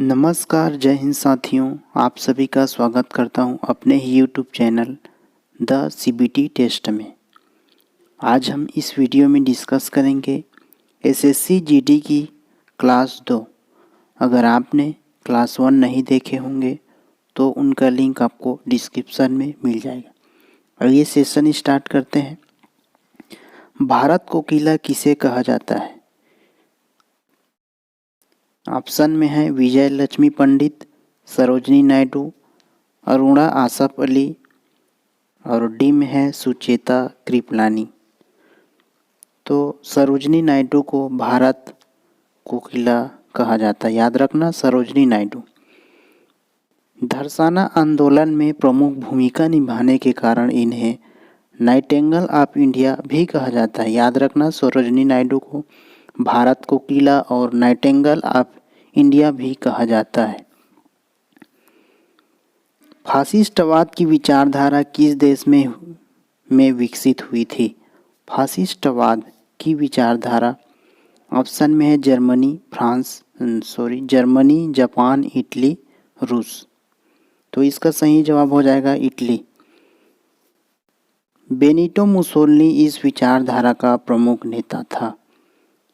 नमस्कार, जय हिंद साथियों। आप सभी का स्वागत करता हूं अपने ही YouTube channel the CBT test में। आज हम इस वीडियो में डिस्कस करेंगे एसएससी जीडी की क्लास 2। अगर आपने क्लास 1 नहीं देखे होंगे तो उनका लिंक आपको डिस्क्रिप्शन में मिल जाएगा। और ये सेशन स्टार्ट करते हैं। भारत को किला किसे कहा जाता है? ऑप्शन में है विजय लक्ष्मी पंडित, सरोजनी नायडू, अरुणा आसफ अली और डी में है सुचेता कृपलानी। तो सरोजनी नायडू को भारत को किला कहा जाता है, याद रखना सरोजनी नायडू। धरसाना आंदोलन में प्रमुख भूमिका निभाने के कारण इन्हें नाइटिंगेल ऑफ इंडिया भी कहा जाता है, याद रखना सरोजनी नायडू को भारत को किला और नाइटिंगेल ऑफ इंडिया भी कहा जाता है। फासिस्टवाद की विचारधारा किस देश में विकसित हुई थी? फासिस्टवाद की विचारधारा ऑप्शन में है जर्मनी, जापान, इटली, रूस। तो इसका सही जवाब हो जाएगा इटली। बेनिटो मुसोलिनी इस विचारधारा का प्रमुख नेता था,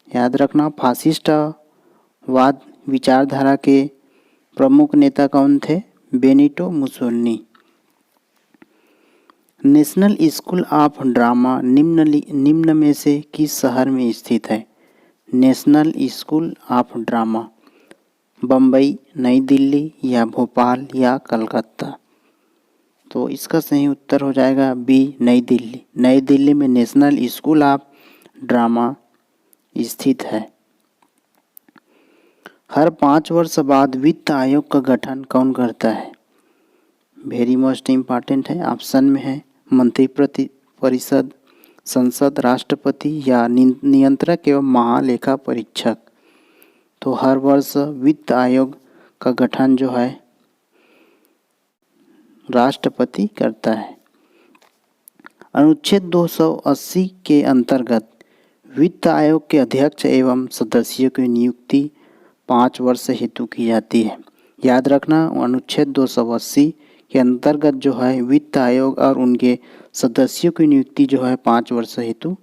याद रखना फासिस्टवाद विचारधारा के प्रमुख नेता कौन थे? Benito Mussolini. National school of drama निम्न में से किस शहर में स्थित है? National school of drama Bombay, नई दिल्ली या भोपाल या कलकत्ता। तो इसका सही उत्तर हो जाएगा बी, नई दिल्ली। नई दिल्ली में नेशनल स्कूल ऑफ ड्रामा स्थित है। हर 5 वर्ष बाद वित्त आयोग का गठन कौन करता है? वेरी मोस्ट इम्पॉर्टेंट है। ऑप्शन में है मंत्री परिषद, संसद, राष्ट्रपति या नियंत्रक एवं महालेखा परीक्षक। तो हर वर्ष वित्त आयोग का गठन जो है राष्ट्रपति करता है। अनुच्छेद 280 के अंतर्गत वित्त आयोग के अध्यक्ष एवं सदस्यों की नियुक्ति 5 वर्ष हेतु की जाती है, याद रखना। अनुच्छेद 280 के अंतर्गत जो है वित्त आयोग और उनके सदस्यों की नियुक्ति जो है 5 वर्ष हेतु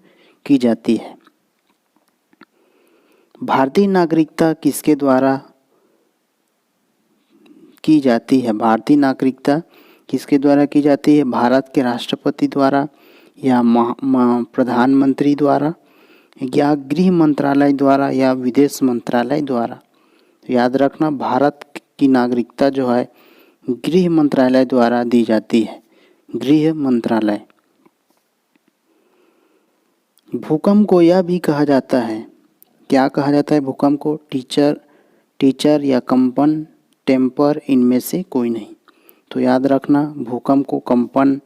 की जाती है। भारतीय नागरिकता किसके द्वारा की जाती है? भारतीय नागरिकता किसके द्वारा की जाती है? भारत के राष्ट्रपति द्वारा या प्रधानमंत्री द्वारा या गृह मंत्रालय द्वारा या विदेश मंत्रालय द्वारा। याद रखना भारत की नागरिकता जो है गृह मंत्रालय द्वारा दी जाती है, गृह मंत्रालय। भूकंप को यह भी कहा जाता है, क्या कहा जाता है भूकंप को? टीचर या कंपन, टेम्पर, इनमें से कोई नहीं। तो याद रखना भूकंप को कंपन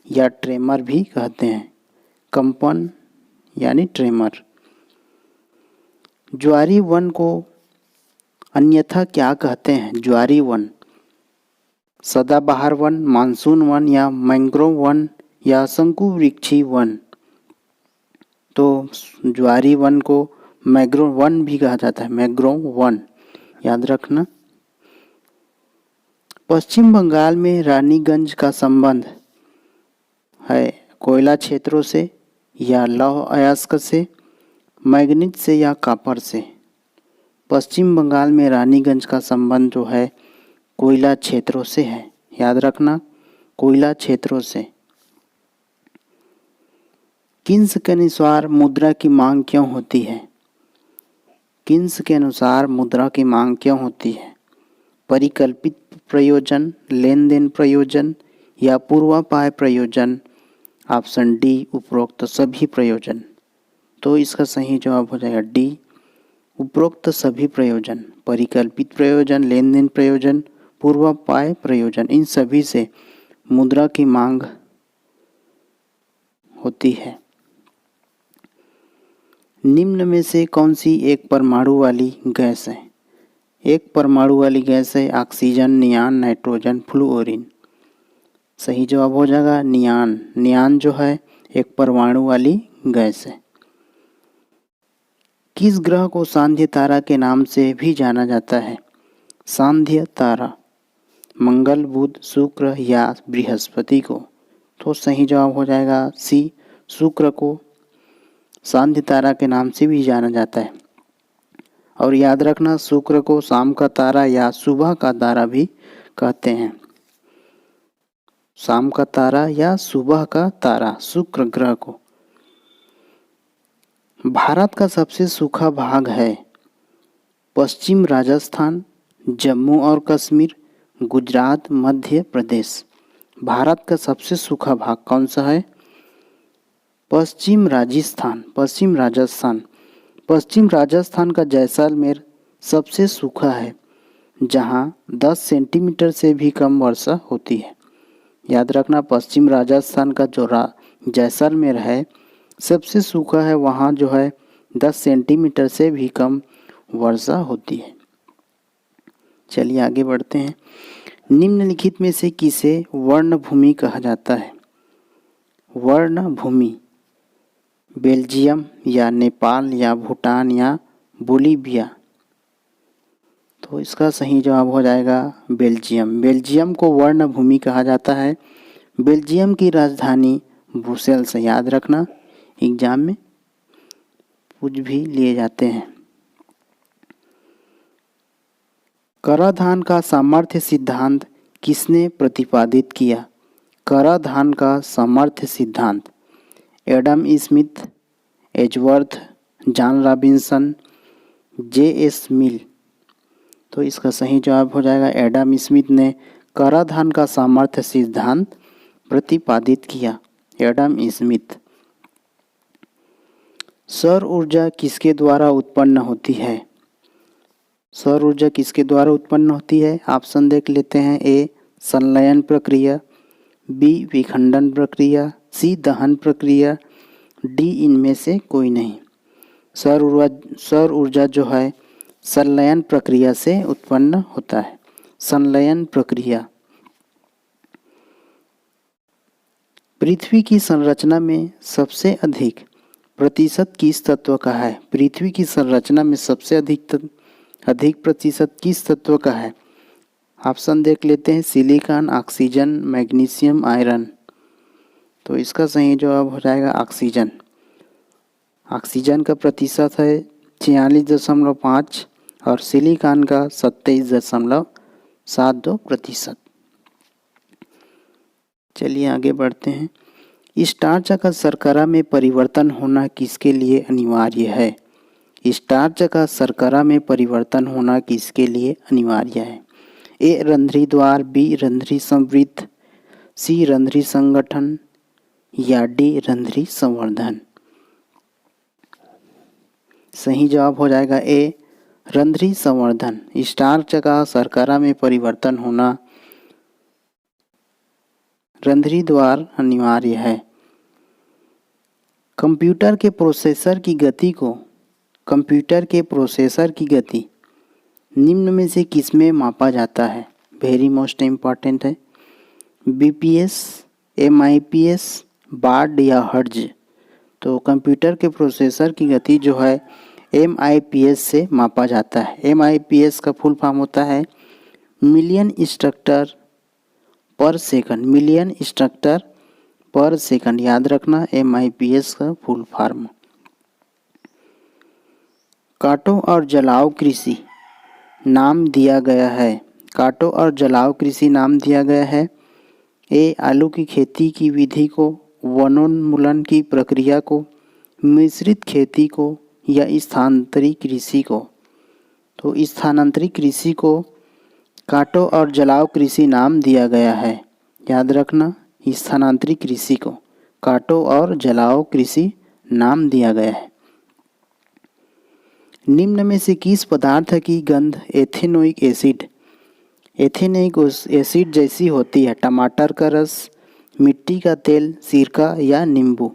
या ट्रेमर भी कहते हैं, कंपन यानी ट्रेमर। ज्वारी वन को अन्यथा क्या कहते हैं? ज्वारी वन सदाबहार वन, मानसून वन या मैंग्रोव वन या शंकुवृक्षी वन। तो ज्वारी वन को मैंग्रोव वन भी कहा जाता है, मैंग्रोव वन, याद रखना। पश्चिम बंगाल में रानीगंज का संबंध है कोयला क्षेत्रों से या लौह अयस्क से, मैग्नीज से या कॉपर से। पश्चिम बंगाल में रानीगंज का संबंध जो है कोयला क्षेत्रों से है, याद रखना कोयला क्षेत्रों से। किन्स के अनुसार मुद्रा की मांग क्यों होती है? किन्स के अनुसार मुद्रा की मांग क्यों होती है? परिकल्पित प्रयोजन, लेन देन प्रयोजन या पूर्वापाय प्रयोजन। ऑप्शन डी, उपरोक्त सभी प्रयोजन। तो इसका सही जवाब हो जाएगा डी, उपरोक्त सभी प्रयोजन। परिकल्पित प्रयोजन, लेन देन प्रयोजन, पूर्वापाय प्रयोजन, इन सभी से मुद्रा की मांग होती है। निम्न में से कौन सी एक परमाणु वाली गैस है? एक परमाणु वाली गैस है ऑक्सीजन, नियान, नाइट्रोजन, फ्लूओरिन। सही जवाब हो जाएगा नियान। नियान जो है एक परमाणु वाली गैस है। किस ग्रह को सांध्य तारा के नाम से भी जाना जाता है? सांध्य तारा मंगल, बुध, शुक्र या बृहस्पति को? तो सही जवाब हो जाएगा सी, शुक्र को सांध्य तारा के नाम से भी जाना जाता है। और याद रखना, शुक्र को शाम का तारा या सुबह का तारा भी कहते हैं। शाम का तारा या सुबह का तारा शुक्र ग्रह को। भारत का सबसे सूखा भाग है पश्चिम राजस्थान, जम्मू और कश्मीर, गुजरात, मध्य प्रदेश। भारत का सबसे सूखा भाग कौन सा है? पश्चिम राजस्थान। पश्चिम राजस्थान का जैसलमेर सबसे सूखा है, जहां 10 सेंटीमीटर से भी कम वर्षा होती है। याद रखना, पश्चिम राजस्थान का जो जैसलमेर है सबसे सूखा है, वहाँ जो है 10 सेंटीमीटर से भी कम वर्षा होती है। चलिए आगे बढ़ते हैं। निम्नलिखित में से किसे वर्णभूमि कहा जाता है? वर्णभूमि बेल्जियम या नेपाल या भूटान या बोलीविया? तो इसका सही जवाब हो जाएगा बेल्जियम। बेल्जियम को वर्णभूमि कहा जाता है। बेल्जियम की राजधानी ब्रुसेल्स है। याद रखना, एग्जाम में पूछ भी लिए जाते हैं। कराधान का सामर्थ्य सिद्धांत किसने प्रतिपादित किया? कराधान का सामर्थ्य सिद्धांत Adam Smith, Edgeworth, John Robinson, J S. Mill? तो इसका सही जवाब हो जाएगा एडम स्मिथ ने कराधान का सामर्थ्य सिद्धांत प्रतिपादित किया। Adam Smith. सौर ऊर्जा किसके द्वारा उत्पन्न होती है? सौर ऊर्जा किसके द्वारा उत्पन्न होती है? ऑप्शन देख लेते हैं। ए संलयन प्रक्रिया, बी विखंडन प्रक्रिया, सी दहन प्रक्रिया, डी इनमें से कोई नहीं। सौर ऊर्जा जो है संलयन प्रक्रिया से उत्पन्न होता है। संलयन प्रक्रिया। पृथ्वी की संरचना में सबसे अधिक प्रतिशत किस तत्व का है? पृथ्वी की संरचना में सबसे अधिक प्रतिशत किस तत्व का है? ऑप्शन देख लेते हैं। Silicon, oxygen, magnesium, iron. तो इसका सही जवाब हो जाएगा ऑक्सीजन। ऑक्सीजन का प्रतिशत है 46.5 और सिलिकॉन का 27.72%। चलिए आगे बढ़ते हैं। स्टार्च का शर्करा में परिवर्तन होना किसके लिए अनिवार्य है? स्टार्च का शर्करा में परिवर्तन होना किसके लिए अनिवार्य है? ए रंध्री द्वार, बी रंध्री संवृत्त, सी रंध्री संगठन या डी रंध्री संवर्धन? सही जवाब हो जाएगा ए रंध्री संवर्धन। स्टार्च का शर्करा में परिवर्तन होना रंध्री द्वार अनिवार्य है। कंप्यूटर के प्रोसेसर की गति निम्न में से किसमें मापा जाता है? वेरी मोस्ट इम्पॉर्टेंट है। बीपीएस, एमआईपीएस, बार्ड या हर्ट्ज? तो कंप्यूटर के प्रोसेसर की गति जो है एमआईपीएस से मापा जाता है। एमआईपीएस का फुल फॉर्म होता है मिलियन इंस्ट्रक्टर पर सेकंड। मिलियन इंस्ट्रक्टर पर सेकंड। याद रखना एमआईपीएस का फुल फॉर्म। काटो और जलाओ कृषि नाम दिया गया है। काटो और जलाओ कृषि नाम दिया गया है। ए आलू की खेती की विधि को, वनोन्मूलन की प्रक्रिया को, मिश्रित खेती को या स्थानांतरित कृषि को? तो स्थानांतरित कृषि को काटो और जलाओ कृषि नाम दिया गया है। याद रखना स्थानांतरित कृषि को काटो और जलाओ कृषि नाम दिया गया है। निम्न में से किस पदार्थ की गंध एथेनोइक एसिड जैसी होती है? टमाटर का रस, मिट्टी का तेल, सिरका या नींबू?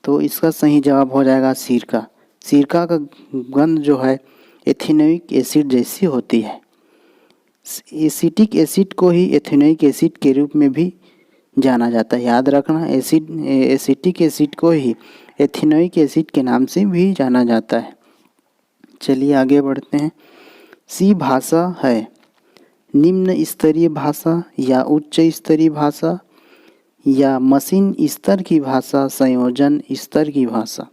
तो इसका सही जवाब हो जाएगा सिरका। सिरका का गंध जो है एथेनोइक एसिड जैसी होती है। एसिटिक एसिड को ही एथेनोइक एसिड के रूप में भी जाना जाता है। याद रखना एसिटिक एसिड को ही एथेनोइक एसिड के नाम से भी जाना जाता है। चलिए आगे बढ़ते हैं। सी भाषा है निम्न स्तरीय भाषा या उच्च स्तरीय भाषा या मशीन स्तर की भाषा, संयोजन स्तर की भाषा।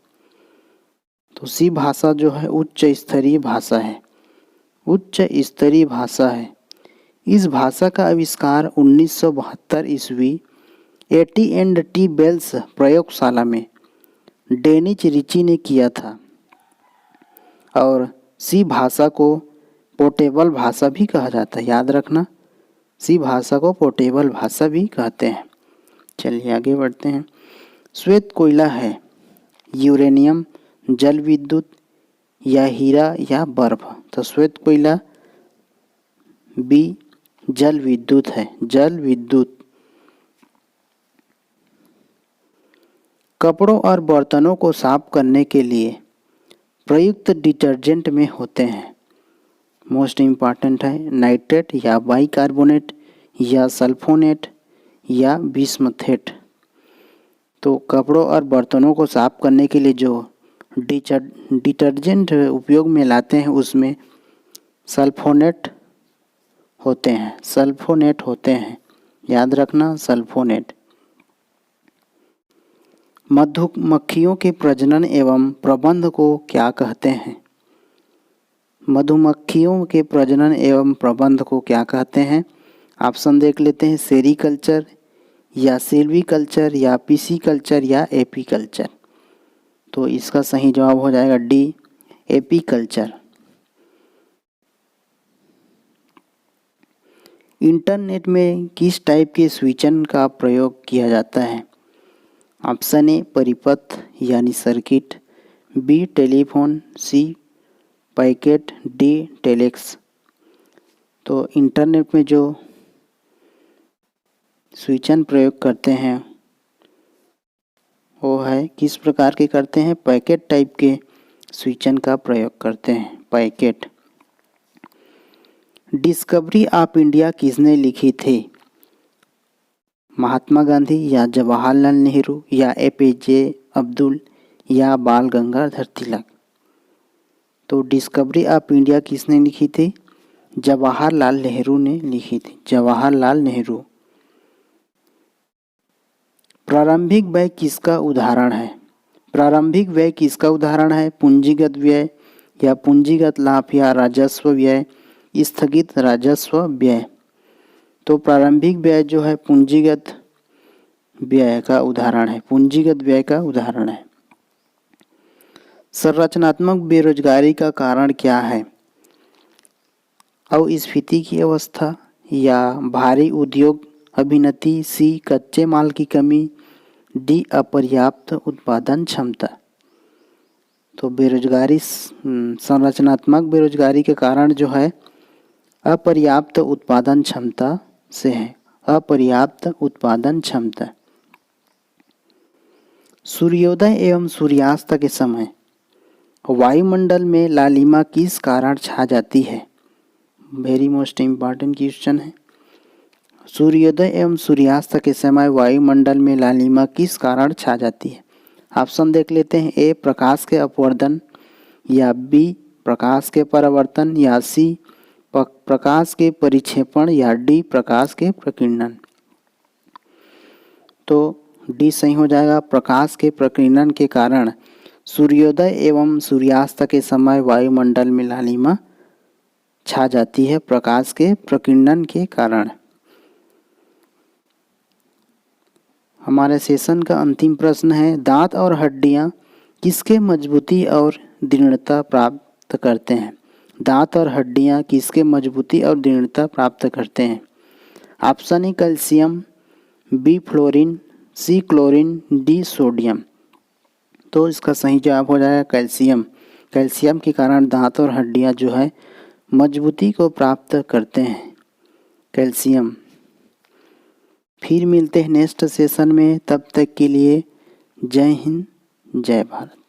तो सी भाषा जो है उच्च स्तरीय भाषा है, उच्च स्तरीय भाषा है। इस भाषा का आविष्कार 1972 ईस्वी AT&T बेल्स प्रयोगशाला में डेनिस रिची ने किया था। और सी भाषा को पोर्टेबल भाषा भी कहा जाता है, याद रखना, सी भाषा को पोर्टेबल भाषा भी कहते हैं। चलिए आगे बढ़ते हैं। श्वेत कोयला है यूरेनियम, जल विद्युत या हीरा या बर्फ। तो श्वेत कोयला बी जल विद्युत है, जल विद्युत। कपड़ों और बर्तनों को साफ करने के लिए प्रयुक्त डिटर्जेंट में होते हैं, मोस्ट इम्पॉर्टेंट है, नाइट्रेट या बाइकार्बोनेट या सल्फोनेट या बिस्मथेट। तो कपड़ों और बर्तनों को साफ करने के लिए जो डिटर्जेंट उपयोग में लाते हैं उसमें सल्फोनेट होते हैं, सल्फोनेट होते हैं, याद रखना, सल्फोनेट। मधुमक्खियों के प्रजनन एवं प्रबंध को क्या कहते हैं? मधुमक्खियों के प्रजनन एवं प्रबंध को क्या कहते हैं? ऑप्शन देख लेते हैं, सेरीकल्चर या सिल्वीकल्चर या पीसीकल्चर या एपीकल्चर। तो इसका सही जवाब हो जाएगा डी, एपीकल्चर। इंटरनेट में किस टाइप के स्विचन का प्रयोग किया जाता है? ऑप्शन ए परिपथ यानी सर्किट, बी टेलीफोन, सी पैकेट, डी टेलेक्स। तो इंटरनेट में जो स्विचन प्रयोग करते हैं वो है किस प्रकार के करते हैं? पैकेट टाइप के स्विचन का प्रयोग करते हैं, पैकेट। डिस्कवरी ऑफ इंडिया किसने लिखी थी? महात्मा गांधी या जवाहरलाल नेहरू या APJ अब्दुल या बाल गंगाधर तिलक। तो डिस्कवरी ऑफ इंडिया किसने लिखी थी? जवाहरलाल नेहरू ने लिखी थी, जवाहरलाल नेहरू। प्रारंभिक व्यय किसका उदाहरण है? प्रारंभिक व्यय किसका उदाहरण है? पूंजीगत व्यय या पूंजीगत लाभ या राजस्व व्यय, स्थगित राजस्व व्यय। तो प्रारंभिक व्यय जो है पूंजीगत व्यय का उदाहरण है, पूंजीगत व्यय का उदाहरण है। संरचनात्मक बेरोजगारी का कारण क्या है? अस्फीति की अवस्था या भारी उद्योग अभिनति, सी कच्चे माल की कमी, डी अपर्याप्त उत्पादन क्षमता। तो बेरोजगारी, संरचनात्मक बेरोजगारी के कारण जो है अपर्याप्त उत्पादन क्षमता से है, अपर्याप्त उत्पादन क्षमता। सूर्योदय एवं सूर्यास्त के समय वायुमंडल में लालिमा किस कारण छा जाती है? वेरी मोस्ट इम्पॉर्टेंट क्वेश्चन है। सूर्योदय एवं सूर्यास्त के समय वायुमंडल में लालिमा किस कारण छा जाती है? ऑप्शन देख लेते हैं, ए प्रकाश के अपवर्तन या बी प्रकाश के परावर्तन या सी प्रकाश के परिक्षेपण या डी प्रकाश के प्रकीर्णन। तो डी सही हो जाएगा, प्रकाश के प्रकीर्णन के कारण सूर्योदय एवं सूर्यास्त के समय वायुमंडल में लालिमा छा जाती है, प्रकाश के प्रकीर्णन के कारण। हमारे सेशन का अंतिम प्रश्न है, दांत और हड्डियां किसके मजबूती और दृढ़ता प्राप्त करते हैं? दांत और हड्डियां किसके मजबूती और दृढ़ता प्राप्त करते हैं? Option A calcium, B fluorine, C chlorine, D sodium. तो इसका सही जवाब हो जाएगा कैल्शियम। कैल्शियम के कारण दांत और हड्डियां जो है मजबूती को प्राप्त करते हैं, कैल्शियम। फिर मिलते हैं नेक्स्ट सेशन में, तब तक के लिए जय हिंद, जय भारत।